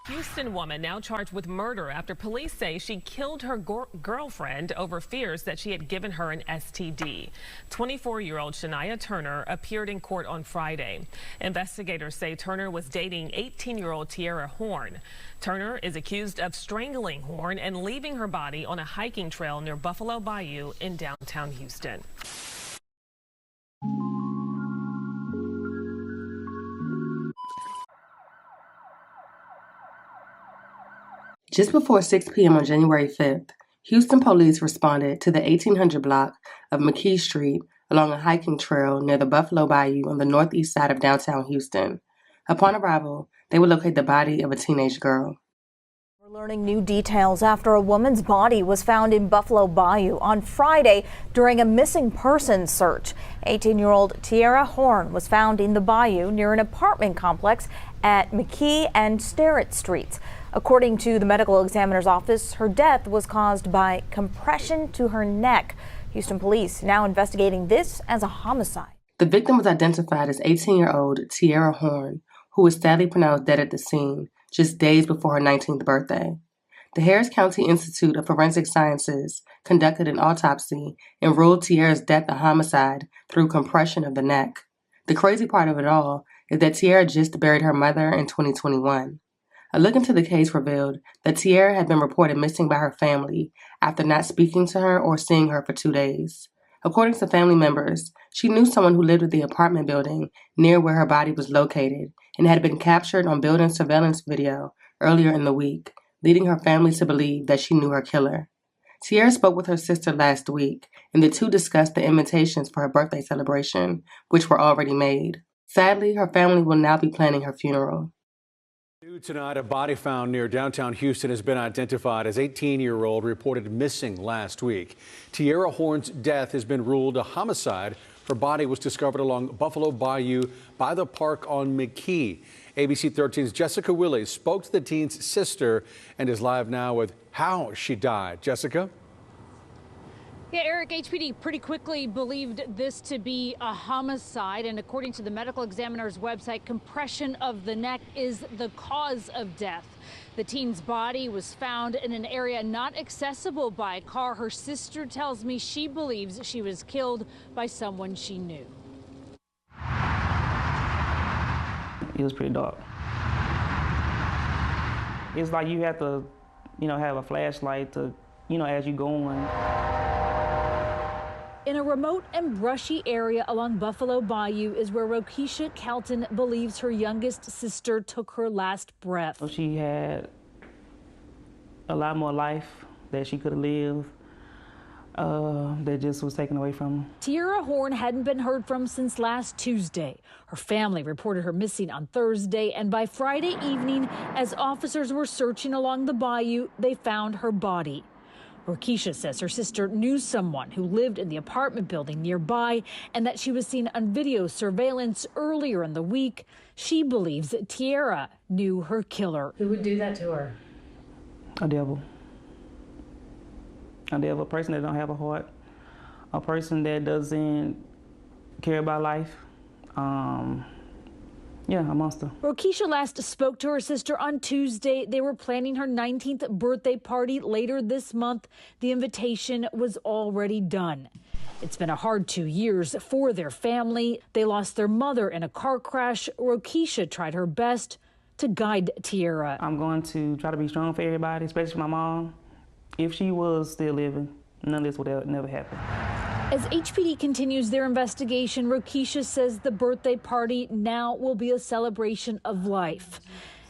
Houston woman now charged with murder after police say she killed her girlfriend over fears that she had given her an STD. 24-year-old Shania Turner appeared in court on Friday. Investigators say Turner was dating 18-year-old Tierra Horn. Turner is accused of strangling Horn and leaving her body on a hiking trail near Buffalo Bayou in downtown Houston. Just before 6 p.m. on January 5th, Houston police responded to the 1800 block of McKee Street along a hiking trail near the Buffalo Bayou on the northeast side of downtown Houston. Upon arrival, they would locate the body of a teenage girl. We're learning new details after a woman's body was found in Buffalo Bayou on Friday during a missing persons search. 18-year-old Tierra Horn was found in the bayou near an apartment complex at McKee and Sterrett Streets. According to the medical examiner's office, her death was caused by compression to her neck. Houston police now investigating this as a homicide. The victim was identified as 18-year-old Tierra Horn, who was sadly pronounced dead at the scene just days before her 19th birthday. The Harris County Institute of Forensic Sciences conducted an autopsy and ruled Tierra's death a homicide through compression of the neck. The crazy part of it all is that Tierra just buried her mother in 2021. A look into the case revealed that Tierra had been reported missing by her family after not speaking to her or seeing her for 2 days. According to family members, she knew someone who lived at the apartment building near where her body was located and had been captured on building surveillance video earlier in the week, leading her family to believe that she knew her killer. Tierra spoke with her sister last week, and the two discussed the invitations for her birthday celebration, which were already made. Sadly, her family will now be planning her funeral. New tonight, a body found near downtown Houston has been identified as 18-year-old reported missing last week. Tierra Horn's death has been ruled a homicide. Her body was discovered along Buffalo Bayou by the park on McKee. ABC 13's Jessica Willis spoke to the teen's sister and is live now with how she died. Jessica? Yeah, Eric, HPD pretty quickly believed this to be a homicide, and according to the medical examiner's website, compression of the neck is the cause of death. The teen's body was found in an area not accessible by car. Her sister tells me she believes she was killed by someone she knew. It was pretty dark. It's like you have to, have a flashlight to, as you going. In a remote and brushy area along Buffalo Bayou is where Rokisha Kelton believes her youngest sister took her last breath. She had a lot more life that she could have lived that just was taken away from her. Tierra Horn hadn't been heard from since last Tuesday. Her family reported her missing on Thursday, and by Friday evening, as officers were searching along the bayou, they found her body. Rokisha says her sister knew someone who lived in the apartment building nearby and that she was seen on video surveillance earlier in the week. She believes that Tierra knew her killer. Who would do that to her? A devil. A devil, a person that don't have a heart, a person that doesn't care about life. Yeah, a monster. Rokisha last spoke to her sister on Tuesday. They were planning her 19th birthday party later this month. The invitation was already done. It's been a hard 2 years for their family. They lost their mother in a car crash. Rokisha tried her best to guide Tierra. I'm going to try to be strong for everybody, especially my mom. If she was still living, none of this would have never happened. As HPD continues their investigation, Rokisha says the birthday party now will be a celebration of life.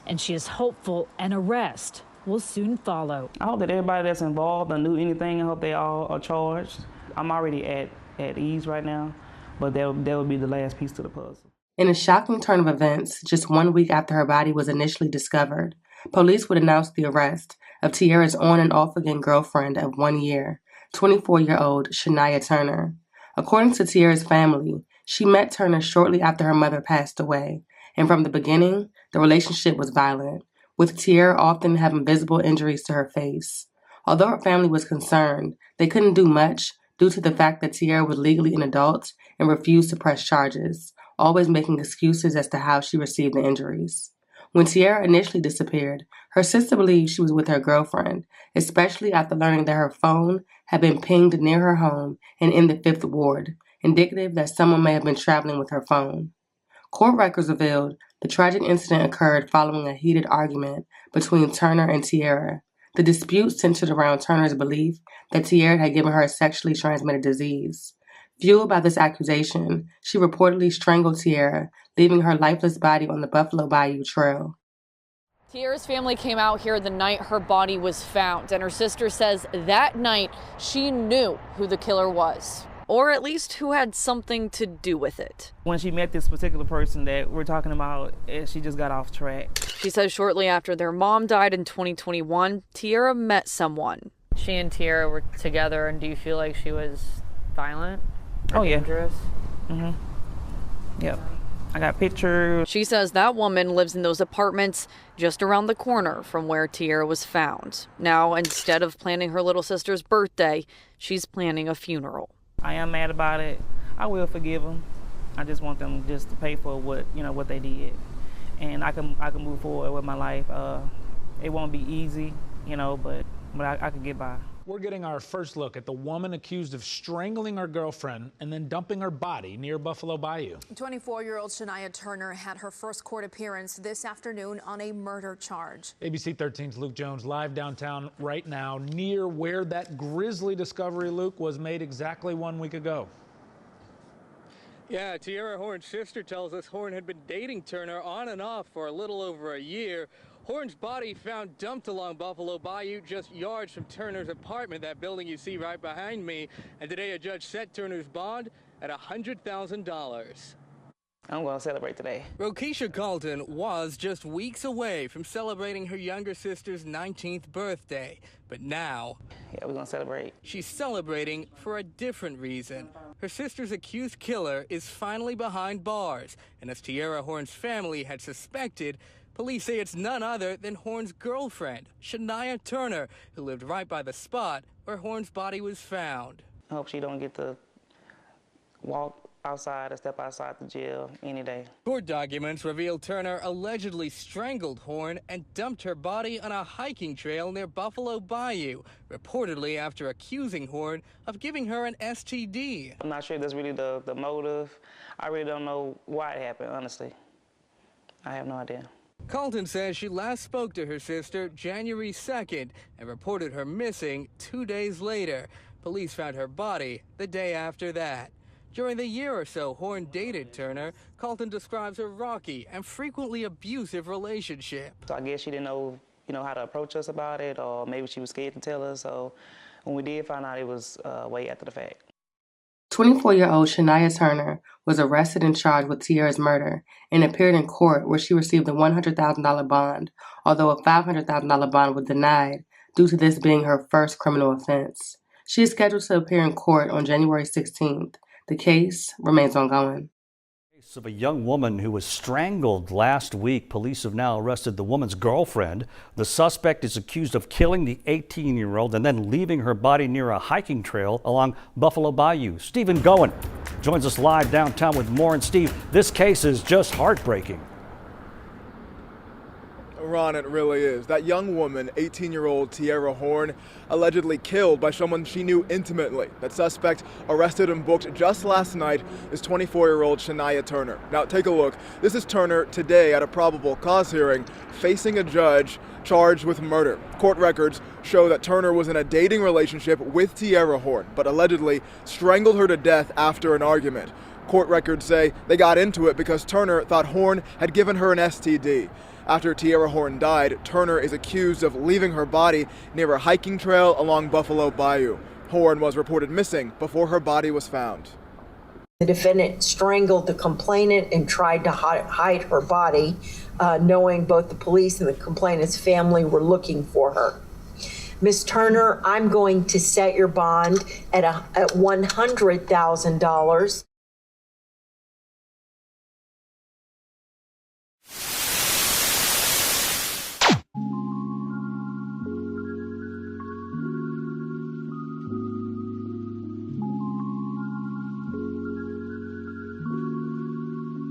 And she is hopeful an arrest will soon follow. I hope that everybody that's involved or knew anything, I hope they all are charged. I'm already at ease right now, but that would be the last piece to the puzzle. In a shocking turn of events, just 1 week after her body was initially discovered, police would announce the arrest of Tierra's on and off again girlfriend of 1 year, 24-year-old Shania Turner. According to Tierra's family, she met Turner shortly after her mother passed away, and from the beginning, the relationship was violent, with Tierra often having visible injuries to her face. Although her family was concerned, they couldn't do much due to the fact that Tierra was legally an adult and refused to press charges, always making excuses as to how she received the injuries. When Tierra initially disappeared, her sister believed she was with her girlfriend, especially after learning that her phone had been pinged near her home and in the 5th Ward, indicative that someone may have been traveling with her phone. Court records revealed the tragic incident occurred following a heated argument between Turner and Tierra. The dispute centered around Turner's belief that Tierra had given her a sexually transmitted disease. Fueled by this accusation, she reportedly strangled Tierra, leaving her lifeless body on the Buffalo Bayou Trail. Tierra's family came out here the night her body was found, and her sister says that night she knew who the killer was, or at least who had something to do with it. When she met this particular person that we're talking about, she just got off track. She says shortly after their mom died in 2021, Tierra met someone. She and Tierra were together, and do you feel like she was violent or dangerous? Yep. I got pictures. She says that woman lives in those apartments just around the corner from where Tierra was found. Now, instead of planning her little sister's birthday, she's planning a funeral. I am mad about it. I will forgive them. I just want them just to pay for what they did, and I can move forward with my life. It won't be easy, but I can get by. We're getting our first look at the woman accused of strangling her girlfriend and then dumping her body near Buffalo Bayou. 24-year-old Shania Turner had her first court appearance this afternoon on a murder charge. ABC 13's Luke Jones live downtown right now near where that grisly discovery, Luke, was made exactly 1 week ago. Yeah, Tierra Horn's sister tells us Horn had been dating Turner on and off for a little over a year. Horn's body found dumped along Buffalo Bayou, just yards from Turner's apartment, that building you see right behind me. And today a judge set Turner's bond at $100,000. I'm going to celebrate today. Rokisha Carlton was just weeks away from celebrating her younger sister's 19th birthday. But now, yeah, we're going to celebrate. She's celebrating for a different reason. Her sister's accused killer is finally behind bars. And as Tierra Horn's family had suspected, police say it's none other than Horn's girlfriend, Shania Turner, who lived right by the spot where Horn's body was found. I hope she don't get to walk outside or step outside the jail any day. Court documents reveal Turner allegedly strangled Horn and dumped her body on a hiking trail near Buffalo Bayou, reportedly after accusing Horn of giving her an STD. I'm not sure if that's really the motive. I really don't know why it happened, honestly. I have no idea. Carlton says she last spoke to her sister January 2nd and reported her missing 2 days later. Police found her body the day after that. During the year or so Horn dated Turner, Carlton describes a rocky and frequently abusive relationship. So I guess she didn't know, how to approach us about it, or maybe she was scared to tell us. So when we did find out, it was way after the fact. 24-year-old Shania Turner was arrested and charged with Tierra's murder and appeared in court where she received a $100,000 bond, although a $500,000 bond was denied due to this being her first criminal offense. She is scheduled to appear in court on January 16th. The case remains ongoing. Of a young woman who was strangled last week. Police have now arrested the woman's girlfriend. The suspect is accused of killing the 18-year-old and then leaving her body near a hiking trail along Buffalo Bayou. Stephen Goen joins us live downtown with more. And Steve, this case is just heartbreaking. Ron, it really is. That young woman, 18-year-old Tierra Horn, allegedly killed by someone she knew intimately. That suspect, arrested and booked just last night, is 24-year-old Shania Turner. Now, take a look. This is Turner today at a probable cause hearing, facing a judge charged with murder. Court records show that Turner was in a dating relationship with Tierra Horn, but allegedly strangled her to death after an argument. Court records say they got into it because Turner thought Horn had given her an STD. After Tierra Horn died, Turner is accused of leaving her body near a hiking trail along Buffalo Bayou. Horn was reported missing before her body was found. The defendant strangled the complainant and tried to hide her body, knowing both the police and the complainant's family were looking for her. Ms. Turner, I'm going to set your bond at $100,000.